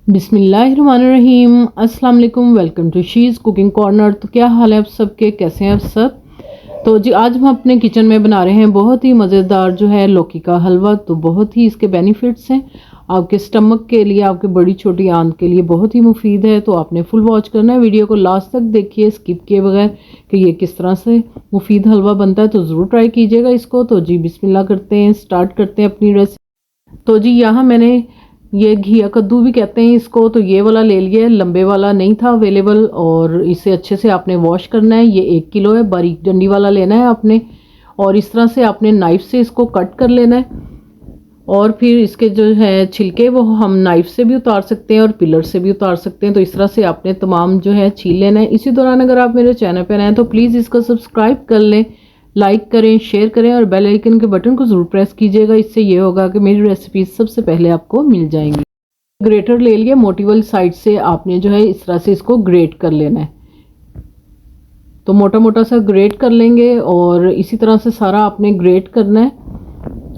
बिस्मिल्लाहिर्रहमानिर्रहीम। अस्सलाम वालेकुम। Welcome to she's cooking corner. तो क्या हाल है आप सबके, कैसे हैं आप सब। तो जी आज हम अपने किचन में बना रहे हैं बहुत ही मज़ेदार जो है लौकी का हलवा। तो बहुत ही इसके बेनिफिट्स हैं आपके स्टमक के लिए, आपके बड़ी छोटी आंत के लिए बहुत ही मुफीद है। तो आपने फुल वॉच करना है, वीडियो को लास्ट तक देखिए स्किप किए बगैर कि ये किस तरह से मुफीद हलवा बनता है। तो ज़रूर ट्राई कीजिएगा इसको। तो जी बिस्मिल्लाह करते हैं, स्टार्ट करते हैं अपनी रेसिपी। तो जी यहाँ मैंने ये घिया कद्दू भी कहते हैं इसको, तो ये वाला ले लिया है, लंबे वाला नहीं था अवेलेबल। और इसे अच्छे से आपने वॉश करना है। ये 1 किलो है, बारीक डंडी वाला लेना है आपने। और इस तरह से आपने नाइफ से इसको कट कर लेना है। और फिर इसके जो है छिलके वो हम नाइफ से भी उतार सकते हैं और पिलर से भी उतार सकते हैं। तो इस तरह से आपने तमाम जो है छील लेना है। इसी दौरान अगर आप मेरे चैनल पर आए तो प्लीज़ इसको सब्सक्राइब कर लें, लाइक करें, शेयर करें और बेल आइकन के बटन को ज़रूर प्रेस कीजिएगा। इससे ये होगा कि मेरी रेसिपीज सबसे पहले आपको मिल जाएंगी। ग्रेटर ले लिए, मोटी वाली साइड से आपने जो है इस तरह से इसको ग्रेट कर लेना है। तो मोटा मोटा सा ग्रेट कर लेंगे और इसी तरह से सारा आपने ग्रेट करना है।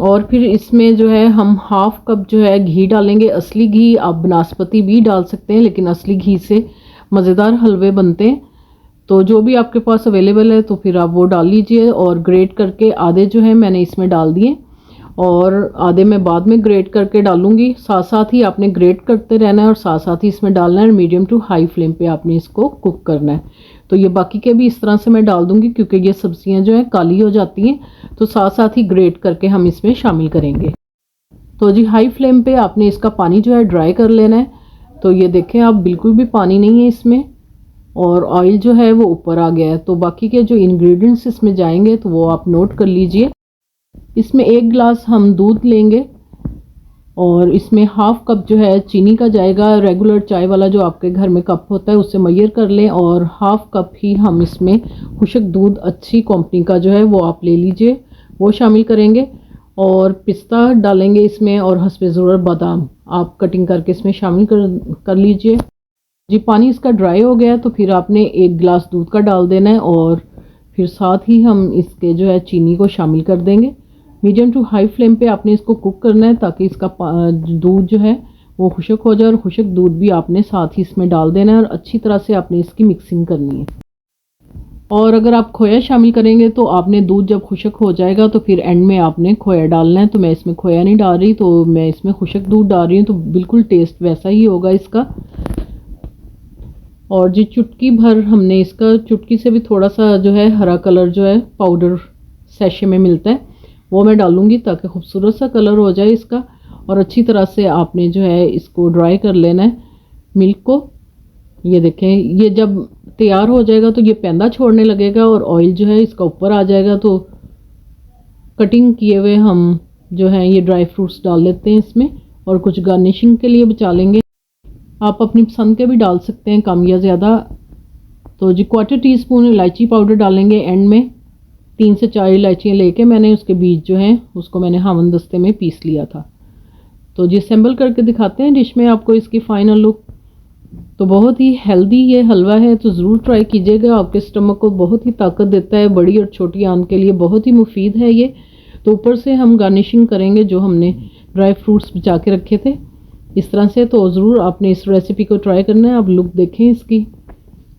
और फिर इसमें जो है हम 1/2 कप जो है घी डालेंगे, असली घी। आप बनास्पति भी डाल सकते हैं लेकिन असली घी से मज़ेदार हलवे बनते हैं। तो जो भी आपके पास अवेलेबल है तो फिर आप वो डाल लीजिए। और ग्रेट करके आधे जो है मैंने इसमें डाल दिए और आधे मैं बाद में ग्रेट करके डालूंगी। साथ साथ ही आपने ग्रेट करते रहना है और साथ साथ ही इसमें डालना है। मीडियम टू हाई फ्लेम पे आपने इसको कुक करना है। तो ये बाकी के भी इस तरह से मैं डाल दूंगी क्योंकि ये सब्जियां जो है काली हो जाती हैं। तो साथ साथ ही ग्रेट करके हम इसमें शामिल करेंगे। तो जी हाई फ्लेम पे आपने इसका पानी जो है ड्राई कर लेना है। तो ये देखें आप, बिल्कुल भी पानी नहीं है इसमें और ऑयल जो है वो ऊपर आ गया है। तो बाकी के जो इंग्रेडिएंट्स इसमें जाएंगे तो वो आप नोट कर लीजिए। इसमें 1 गिलास हम दूध लेंगे और इसमें 1/2 कप जो है चीनी का जाएगा। रेगुलर चाय वाला जो आपके घर में कप होता है उससे मेजर कर लें। और 1/2 कप ही हम इसमें खुशक दूध अच्छी कंपनी का जो है वो आप ले लीजिए, वो शामिल करेंगे। और पिस्ता डालेंगे इसमें और हस्बे ज़रूरत बादाम आप कटिंग करके इसमें शामिल कर लीजिए। जी पानी इसका ड्राई हो गया तो फिर आपने 1 गिलास दूध का डाल देना है और फिर साथ ही हम इसके जो है चीनी को शामिल कर देंगे। मीडियम टू हाई फ्लेम पे आपने इसको कुक करना है ताकि इसका दूध जो है वो खुशक हो जाए। और खुशक दूध भी आपने साथ ही इसमें डाल देना है और अच्छी तरह से आपने इसकी मिक्सिंग करनी है। और अगर आप खोया शामिल करेंगे तो आपने दूध जब खुशक हो जाएगा तो फिर एंड में आपने खोया डालना है। तो मैं इसमें खोया नहीं डाल रही, तो मैं इसमें खुशक दूध डाल रही हूँ। तो बिल्कुल टेस्ट वैसा ही होगा इसका। और जी चुटकी भर हमने इसका, चुटकी से भी थोड़ा सा जो है हरा कलर जो है पाउडर सैशे में मिलता है वो मैं डालूंगी ताकि खूबसूरत सा कलर हो जाए इसका। और अच्छी तरह से आपने जो है इसको ड्राई कर लेना है मिल्क को। ये देखें, ये जब तैयार हो जाएगा तो ये पैंदा छोड़ने लगेगा और ऑयल जो है इसका ऊपर आ जाएगा। तो कटिंग किए हुए हम जो है ये ड्राई फ्रूट्स डाल लेते हैं इसमें और कुछ गार्निशिंग के लिए बचा लेंगे। आप अपनी पसंद के भी डाल सकते हैं, कम या ज़्यादा। तो जी 1/4 टीस्पून इलायची पाउडर डालेंगे एंड में। 3 से 4 इलायचियाँ लेके मैंने उसके बीज जो हैं उसको मैंने हामन दस्ते में पीस लिया था। तो जी असेंबल करके दिखाते हैं डिश में आपको इसकी फाइनल लुक। तो बहुत ही हेल्दी ये हलवा है, तो ज़रूर ट्राई कीजिएगा। आपके स्टमक को बहुत ही ताकत देता है, बड़ी और छोटी आंत के लिए बहुत ही मुफीद है ये। तो ऊपर से हम गार्निशिंग करेंगे जो हमने ड्राई फ्रूट्स बचा के रखे थे इस तरह से। तो ज़रूर आपने इस रेसिपी को ट्राई करना है। आप लुक देखें इसकी,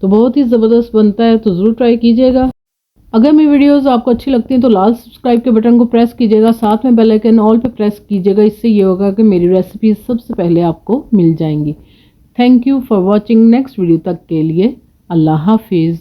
तो बहुत ही ज़बरदस्त बनता है। तो ज़रूर ट्राई कीजिएगा। अगर मेरी वीडियोस आपको अच्छी लगती हैं तो लाल सब्सक्राइब के बटन को प्रेस कीजिएगा, साथ में बेल आइकन ऑल पे प्रेस कीजिएगा। इससे ये होगा कि मेरी रेसिपीज सबसे पहले आपको मिल जाएंगी। Thank you for watching. Next video तक के लिए अल्लाह हाफिज़।